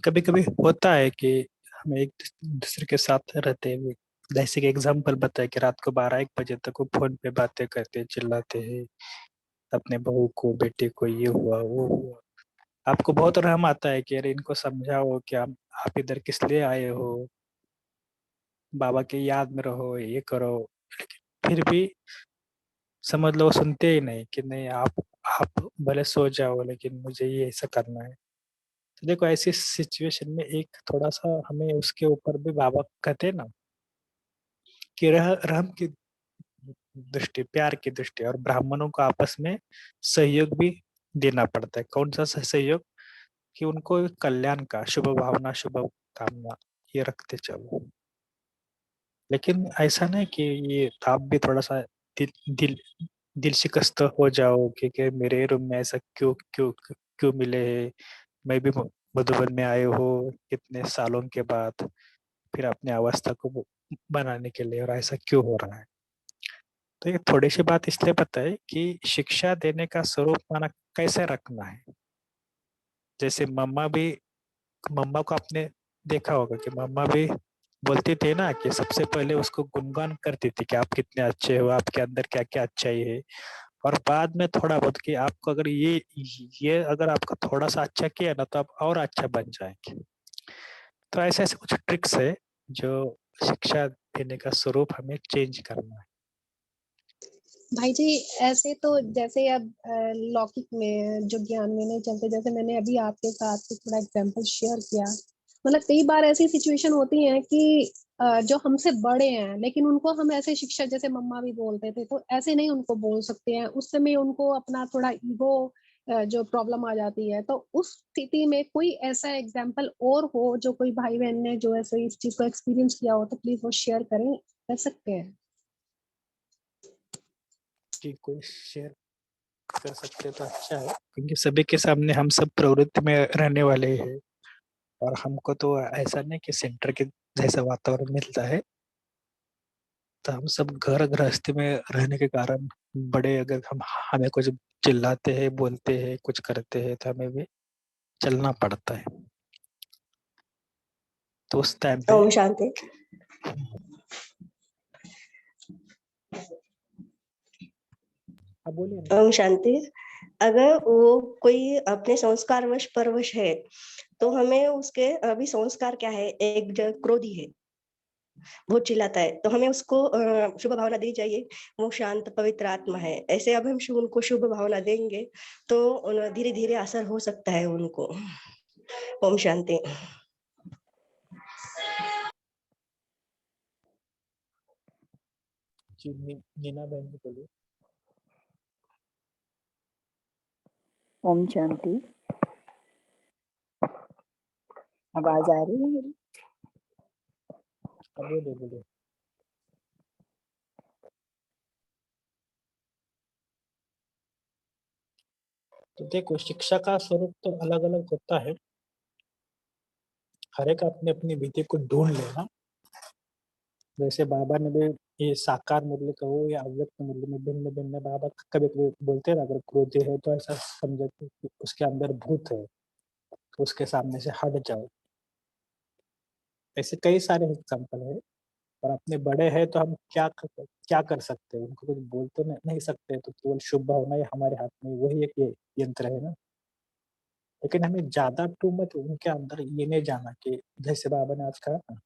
कभी कभी होता है कि हम एक दूसरे के साथ रहते हुए, जैसे कि एग्जाम्पल बताए कि रात को 12-1 बजे तक वो फोन पे बातें करते चिल्लाते हैं अपने बहू को बेटे को, ये हुआ वो हुआ। आपको बहुत रहम आता है कि अरे इनको समझाओ कि आप इधर किस लिए आए हो, बाबा की याद में रहो, ये करो, लेकिन फिर भी समझ लो वो सुनते ही नहीं कि नहीं आप भले सो जाओ लेकिन मुझे ये ऐसा करना है। तो देखो ऐसी सिचुएशन में एक थोड़ा सा हमें उसके ऊपर भी बाबा कहते हैं ना कि रहम की दृष्टि, प्यार की दृष्टि और ब्राह्मणों को आपस में सहयोग भी देना पड़ता है। कौन सा सहयोग? कि उनको कल्याण का शुभ भावना शुभ कामना ये रखते चलो, लेकिन ऐसा नहीं कि ये आप भी थोड़ा सा दिल दिल दिल शिकस्त हो जाओ कि मेरे रूम में ऐसा क्यों क्यों क्यों मिले है, मैं भी मधुबन में आए हो कितने सालों के बाद फिर अपने अवस्था को बनाने के लिए, और ऐसा क्यों हो रहा है। तो ये थोड़ी सी बात इसलिए बताए कि शिक्षा देने का स्वरूप माना कैसे रखना है। जैसे मम्मा को आपने देखा होगा कि मम्मा भी बोलती थी ना कि सबसे पहले उसको गुणगान करती थी कि आप कितने अच्छे हो, आपके अंदर क्या क्या अच्छाई है, और बाद में थोड़ा बहुत कि आपको अगर ये अगर आपका थोड़ा सा अच्छा किया ना तो आप और अच्छा बन जाएंगे। तो ऐसे ऐसे कुछ ट्रिक्स है जो शिक्षा देने का स्वरूप हमें चेंज करना है। भाई जी ऐसे तो जैसे अब लौकिक में जो ज्ञान में नहीं चलते, जैसे मैंने अभी आपके साथ थोड़ा एग्जांपल शेयर किया, मतलब कई बार ऐसी सिचुएशन होती है कि जो हमसे बड़े हैं लेकिन उनको हम ऐसे शिक्षा, जैसे मम्मा भी बोलते थे, तो ऐसे नहीं उनको बोल सकते हैं, उस समय उनको अपना थोड़ा ईगो जो प्रॉब्लम आ जाती है। तो उस स्थिति में कोई ऐसा एग्जांपल और हो जो कोई भाई बहन ने जो ऐसे इस चीज को एक्सपीरियंस किया हो, तो प्लीज वो शेयर करें, कर सकते हैं। कि कोई शेयर कर सकते तो अच्छा है, क्योंकि सभी के सामने हम सब प्रवृत्ति में रहने वाले हैं और हमको तो ऐसा नहीं कि सेंटर के जैसा वातावरण मिलता है। तो हम सब घर गृहस्थी में रहने के कारण बड़े, अगर हम हमें कुछ चिल्लाते हैं, बोलते हैं, कुछ करते हैं, तो हमें भी चलना पड़ता है। तो उस टाइम पे ओम शांति। आप बोलिए ना। ओम शांति। अगर वो कोई अपने संस्कारवश परवश है तो हमें उसके अभी संस्कार क्या है, एक जो क्रोधी है, बहुत चिल्लाता है, तो हमें उसको शुभ भावना दी चाहिए। वो शांत पवित्र आत्मा है, ऐसे अब हम उनको शुभ भावना देंगे तो धीरे धीरे असर हो सकता है उनको। ओम शांति। जी, नीना बहन जी बोलिए। ओम शांति। आवाज आ रही है मेरी? अब बोलिए। तो देखो, शिक्षा का स्वरूप तो अलग अलग होता है, हर एक अपनी अपनी विधि को ढूंढ लेना। जैसे बाबा ने भी ये साकार मूल्य का हो या अव्यक्त मूल्य में भिन्न भिन्न, बाबा कभी कभी बोलते हैं ना, अगर क्रोधी है तो ऐसा समझो कि उसके अंदर भूत है, तो उसके सामने से हट जाओ। ऐसे कई सारे एग्जाम्पल है। और अपने बड़े हैं तो हम क्या कर सकते हैं, उनको कुछ बोल तो नहीं सकते, तो केवल शुभ भावना ये हमारे हाथ में, वही एक ये यंत्र है ना। लेकिन हमें ज्यादा टू मच उनके अंदर ये नहीं जाना कि जैसे बाबा ने आज कहा ना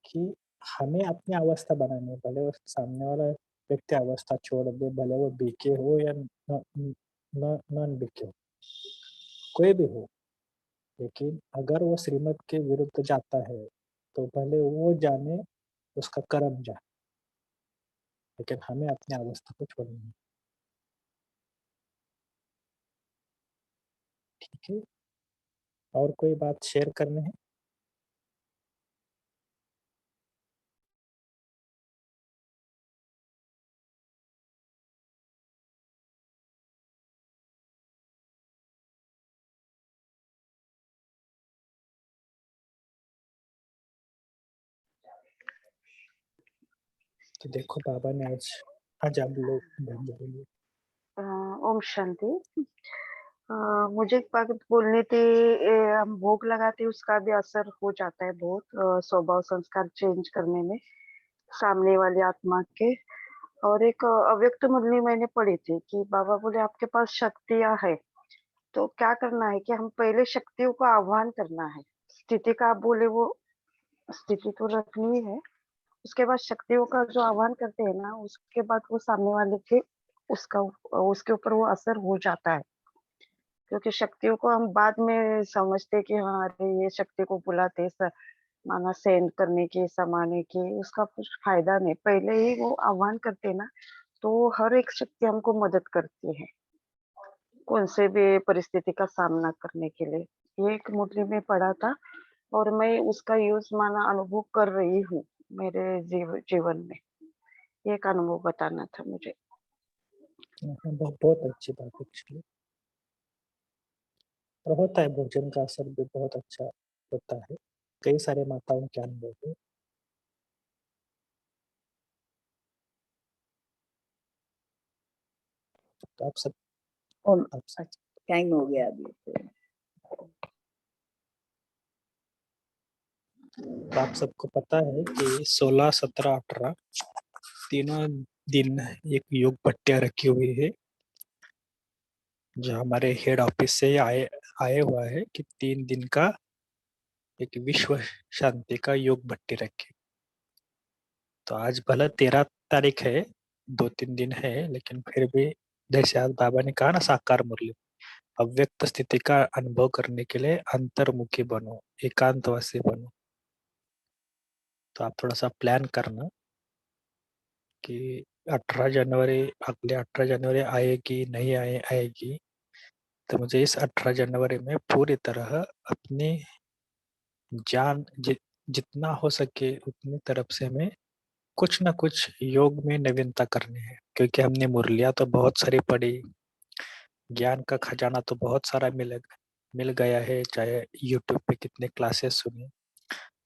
कि हमें अपनी अवस्था बनानी है, भले वो सामने वाला व्यक्ति अवस्था छोड़ दे, भले वो बीके हो या नॉन बीके हो, कोई भी हो, लेकिन अगर वो श्रीमत के विरुद्ध जाता है तो भले वो जाने, उसका कर्म जाए, लेकिन हमें अपनी अवस्था को छोड़ना है। ठीक है, और कोई बात शेयर करनी है? तो देखो बाबा ने आज आप लोग बोलिए। ओम शांति। मुझे एक बात बोलनी थी। हम भोग लगाते उसका भी असर हो जाता है बहुत, स्वभाव संस्कार चेंज करने में सामने वाली आत्मा के। और एक अव्यक्त मुरली मैंने पढ़ी थी कि बाबा बोले आपके पास शक्तियां है, तो क्या करना है कि हम पहले शक्तियों का आह्वान करना है। स्थिति का आप बोले वो स्थिति तो रखनी है, उसके बाद शक्तियों का जो आह्वान करते हैं ना, उसके बाद वो सामने वाले के उसका उसके ऊपर वो असर हो जाता है। क्योंकि शक्तियों को हम बाद में समझते कि हाँ अरे ये शक्ति को बुलाते माना सेंड करने की, समाने की, उसका कुछ फायदा नहीं। पहले ही वो आह्वान करते ना, तो हर एक शक्ति हमको मदद करती है कौन से भी परिस्थिति का सामना करने के लिए। ये एक मुरली में पढ़ा था और मैं उसका यूज माना अनुभव कर रही हूँ मेरे जीवन में। ये एक अनुभव बताना था मुझे। बहुत अच्छी बात है एक्चुअली। और होता है, भोजन का असर भी बहुत अच्छा होता है, कई सारे माताओं के अनुभव है। तो आप सब टाइम हो गया अभी तो आप सबको पता है कि 16, 17, 18 तीनों दिन एक योग पट्टिया रखी हुई है, जो हमारे हेड ऑफिस से आए हुआ है कि 3 दिन का एक विश्व शांति का योग भट्टी रखे। तो आज भले 13 तारीख है, 2-3 दिन है, लेकिन फिर भी जैसे आज बाबा ने कहा ना साकार मुरली, अव्यक्त स्थिति का अनुभव करने के लिए अंतर्मुखी बनो, एकांतवासी बनो। तो आप थोड़ा सा प्लान करना कि 18 जनवरी, अगले 18 जनवरी आएगी नहीं आएगी। तो मुझे इस 18 जनवरी में पूरी तरह अपनी जान जितना हो सके उतनी तरफ से हमें कुछ ना कुछ योग में नवीनता करनी है, क्योंकि हमने मुरलियाँ तो बहुत सारी पढ़ी, ज्ञान का खजाना तो बहुत सारा मिल गया है, चाहे यूट्यूब पे कितने क्लासेस सुने।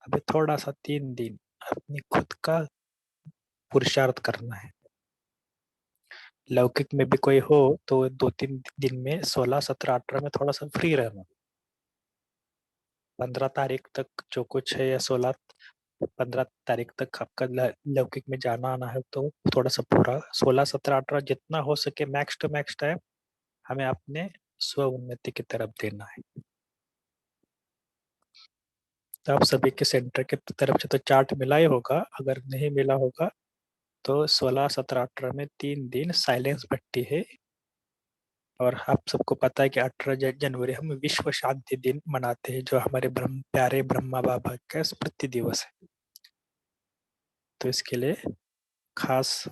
अभी थोड़ा सा 3 दिन अपनी खुद का पुरुषार्थ करना है। लौकिक में भी कोई हो तो 2-3 दिन में 16, 17, 18 में थोड़ा सा फ्री रहना। 15 तारीख तक जो कुछ है, या 15 तारीख तक आपका लौकिक में जाना आना है, तो थोड़ा सा पूरा 16, 17, 18 जितना हो सके मैक्स टू मैक्स टाइम हमें अपने स्व उन्नति की तरफ देना है। तो आप सभी के सेंटर की तरफ से तो चार्ट मिला ही होगा, अगर नहीं मिला होगा तो 16, 17, 18 में 3 दिन साइलेंस भट्टी है। और आप सबको पता है कि 18 जनवरी हम विश्व शांति दिन मनाते हैं, जो हमारे प्यारे ब्रह्मा बाबा का स्मृति दिवस है। तो इसके लिए खास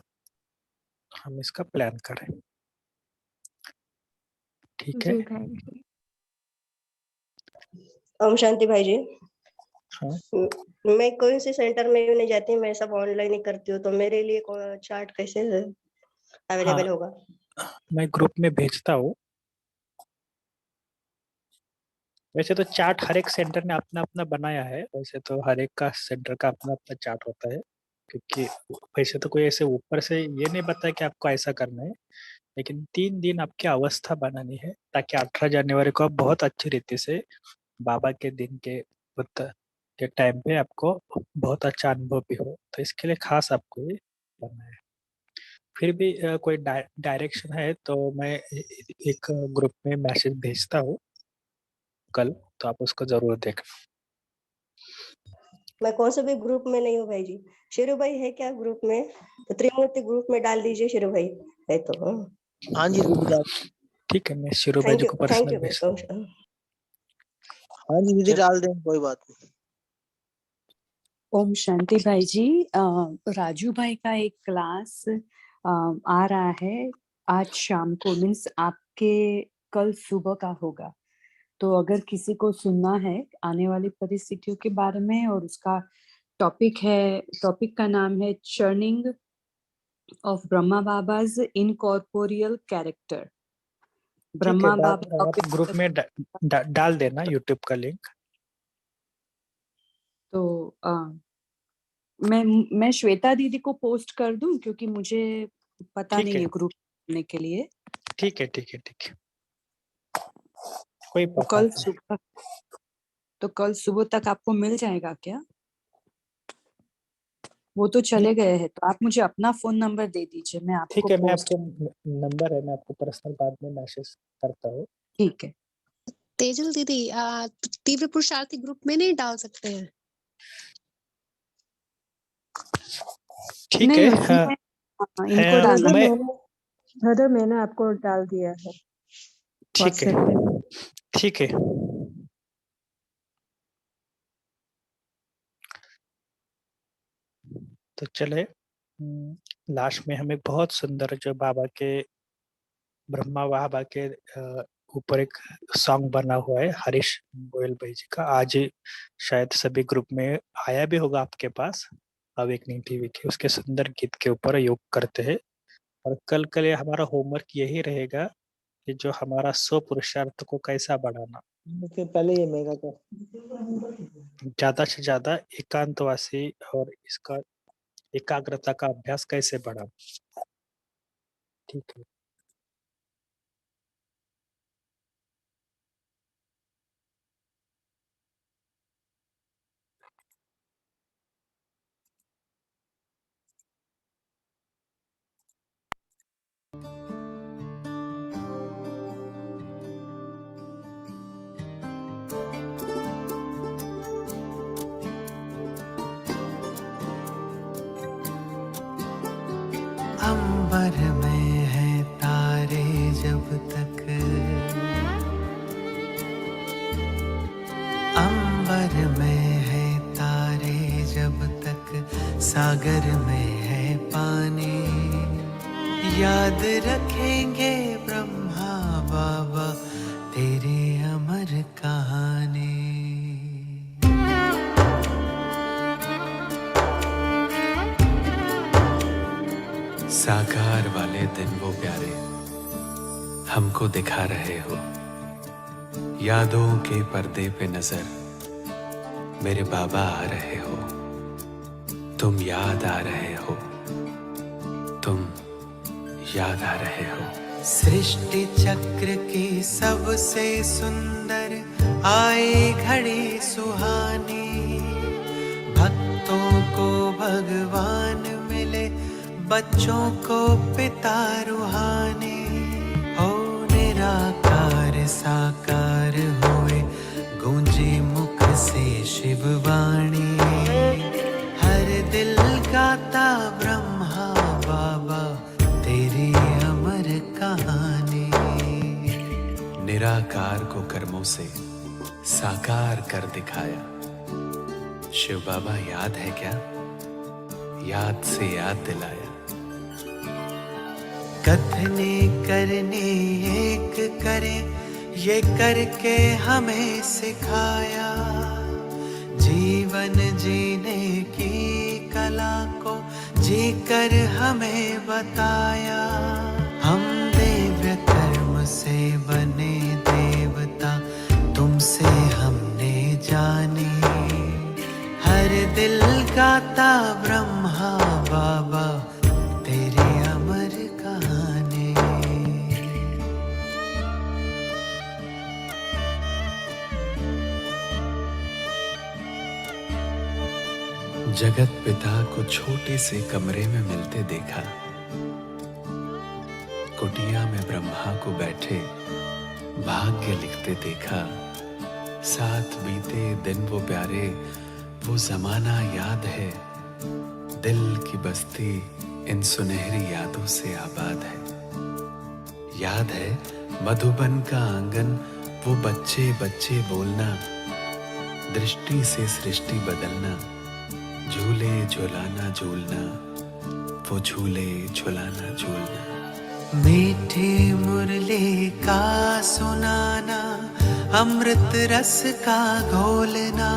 हम इसका प्लान करें, ठीक है? जी भाई। ओम शांति भाई जी। हाँ। मैं कोई से सेंटर में नहीं जाती, मैं सब ऑनलाइन ही करती हूँ, तो मेरे लिए चार्ट कैसे अवेलेबल होगा? मैं ग्रुप में भेजता हूँ। वैसे तो चार्ट हर एक सेंटर ने अपना अपना बनाया है, वैसे तो हर एक का सेंटर का अपना अपना चार्ट होता है, क्योंकि वैसे तो कोई ऐसे ऊपर से ये नहीं बताया कि आपको ऐसा करना है, लेकिन 3 दिन आपकी अवस्था बनानी है, ताकि 18 जनवरी को आप बहुत अच्छी रीति से बाबा के दिन के टाइम पे आपको बहुत अच्छा अनुभव भी हो। तो इसके लिए खास आपको ये करना है। फिर भी कोई डायरेक्शन है तो मैं एक ग्रुप में मैसेज भेजता हूँ कल, तो आप उसको जरूर देखना। मैं कौन से भी ग्रुप में नहीं हूँ भाई जी। शेरू भाई है क्या ग्रुप में? तो त्रिमूर्ति ग्रुप में डाल दीजिए शेरू भाई है तो। हाँ जी दीदी, ठीक है, मैं शिरू भाई जी को थैंक पर्सनल यू भेजता हूँ। हाँ जी दीदी डाल देंगे, कोई बात नहीं। ओम शांति भाई जी, राजू भाई का एक क्लास आ रहा है आज शाम को, मीन्स आपके कल सुबह का होगा। तो अगर किसी को सुनना है आने वाली परिस्थितियों के बारे में, और उसका टॉपिक का नाम है churning of Brahma Baba's incorporeal character. ठीक है, ब्रह्मा आप बाबा ग्रुप में डाल देना यूट्यूब का लिंक। तो मैं श्वेता दीदी को पोस्ट कर दूं, क्योंकि मुझे पता ठीक नहीं है, है ग्रुप करने के लिए। ठीक है, ठीक है, ठीक है, कोई तो पता नहीं। कल सुबह तक आपको मिल जाएगा क्या? वो तो चले गए हैं, तो आप मुझे अपना फोन नंबर दे दीजिए, मैं आपको ठीक है, मैं पोस्ट। आपको नंबर है, मैं आपको पर्सनल बाद में मैसेज करता हूँ। ठीक है। तेजल दीदी तीव्र पुरुषार्थी ग्रुप में नहीं डाल सकते हैं? ठीक नहीं है, उसमें इनको है, डालना। मैंने आपको डाल दिया है ठीक है, व्हाट्सएप पे। ठीक है। तो चले, लास्ट में हमें बहुत सुंदर जो बाबा के ब्रह्मा बाबा के ऊपर एक सॉन्ग बना हुआ है हरीश गोयल भाई जी का, आज ही शायद सभी ग्रुप में आया भी होगा आपके पास, अवेकनिंग टीवी के उसके सुंदर गीत के ऊपर योग करते हैं। और कल के लिए हमारा होमवर्क यही रहेगा कि जो हमारा स्व पुरुषार्थ को कैसा बढ़ाना, फिर पहले ये मेगा का ज्यादा से ज्यादा एकांतवासी और इसका एकाग्रता का अभ्यास कैसे बढ़ाना। ठीक है। में है तारे, जब तक सागर में है पानी, याद रखेंगे ब्रह्मा बाबा तेरी अमर कहानी। साकार वाले दिन वो प्यारे हमको दिखा रहे हो, यादों के पर्दे पे नजर मेरे बाबा आ रहे हो, तुम याद आ रहे हो, तुम याद आ रहे हो। सृष्टि चक्र की सबसे सुंदर आए घड़ी सुहानी, भक्तों को भगवान मिले, बच्चों को पिता रूहानी। हो निराकार साकार होए, गूंजे मुख से शिववाणी, हर दिल गाता ब्रह्मा बाबा तेरी अमर कहानी। निराकार को कर्मों से साकार कर दिखाया, शिव बाबा याद है क्या? याद से याद दिलाया। कथने करने एक करे, ये करके हमें सिखाया, जीवन जीने की कला को जीकर हमें बताया। हम देव कर्म से बने देवता, तुमसे हमने जानी, हर दिल गाता ब्रह्मा बाबा तेरी अमर कहानी। जगत पिता को छोटे से कमरे में मिलते देखा, कुटिया में ब्रह्मा को बैठे भाग्य लिखते देखा। साथ बीते दिन वो प्यारे, वो जमाना याद है, दिल की बस्ती इन सुनहरी यादों से आबाद है। याद है मधुबन का आंगन, वो बच्चे बच्चे बोलना, दृष्टि से सृष्टि बदलना, झूले झुलाना झूलना, वो झूले झुलाना झूलना। मीठी मुरली का सुनाना, अमृत रस का घोलना,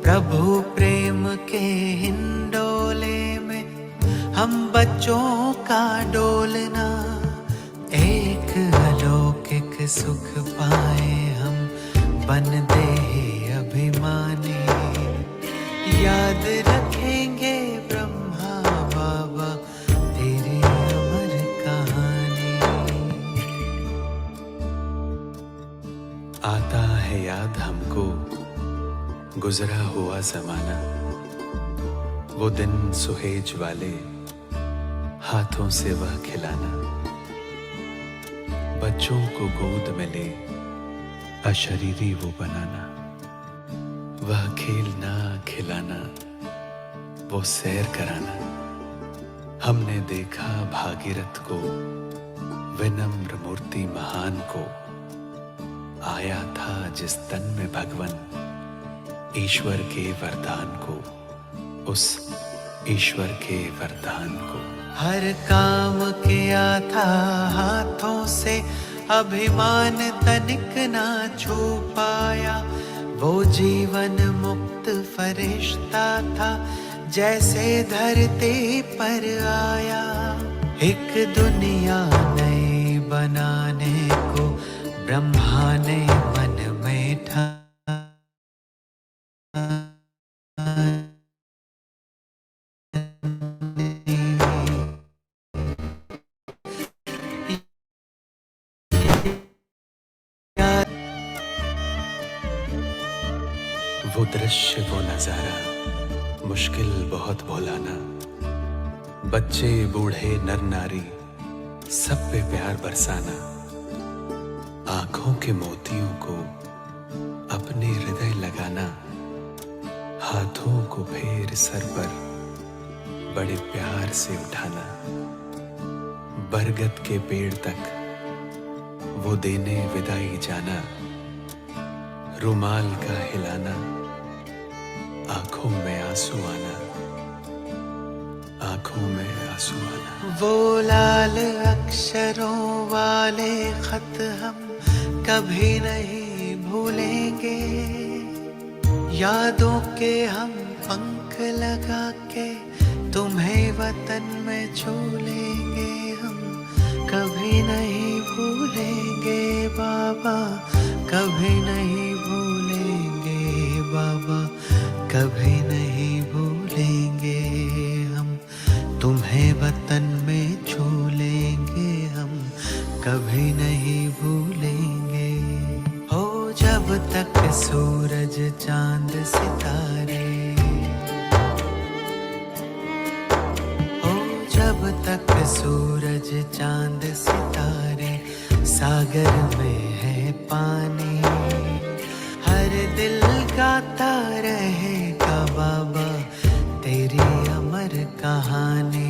प्रभु प्रेम के हिंडोले में हम बच्चों का डोलना। एक अलौकिक सुख पाए हम, बन दे अभिमानी, याद रखेंगे ब्रह्मा बाबा तेरी अमर कहानी। आता है याद हमको गुजरा हुआ जमाना, वो दिन सुहेज वाले हाथों से वह खिलाना, बच्चों को गोद में ले अशरीरी वो बनाना, वह खेलना खिलाना, वो सैर कराना। हमने देखा भागीरथ को, विनम्र मूर्ति महान को, आया था जिस तन में भगवन, ईश्वर के वरदान को, उस ईश्वर के वरदान को। हर काम किया था हाथों से, अभिमान तनिक ना छू पाया, वो जीवन मुक्त फरिश्ता था, जैसे धरती पर आया। एक दुनिया नई बनाने को ब्रह्मा ने मन में ठाना, वो दृश्य वो नजारा मुश्किल बहुत भुलाना, बच्चे बूढ़े नर नारी सब पे प्यार बरसाना, आंखों के मोतियों को अपने हृदय लगाना, हाथों को फेर सर पर बड़े प्यार से उठाना, बरगद के पेड़ तक वो देने विदाई जाना, रुमाल का हिलाना, आंखों में आंसू आना, आंखों में आंसू आना। वो लाल अक्षरों वाले खत हम कभी नहीं भूलेंगे, यादों के हम पंख लगा के तुम्हें वतन में छू लेंगे हम, कभी नहीं भूलेंगे बाबा, कभी नहीं भूलेंगे बाबा, कभी नहीं भूलेंगे हम, तुम्हें वतन में छू लेंगे हम, कभी नहीं भूलेंगे। हो जब तक सूरज चांद सितारे, हो जब तक सूरज चांद सितारे, सागर में है पानी, हर दिल गाता रहेगा बाबा तेरी अमर कहानी।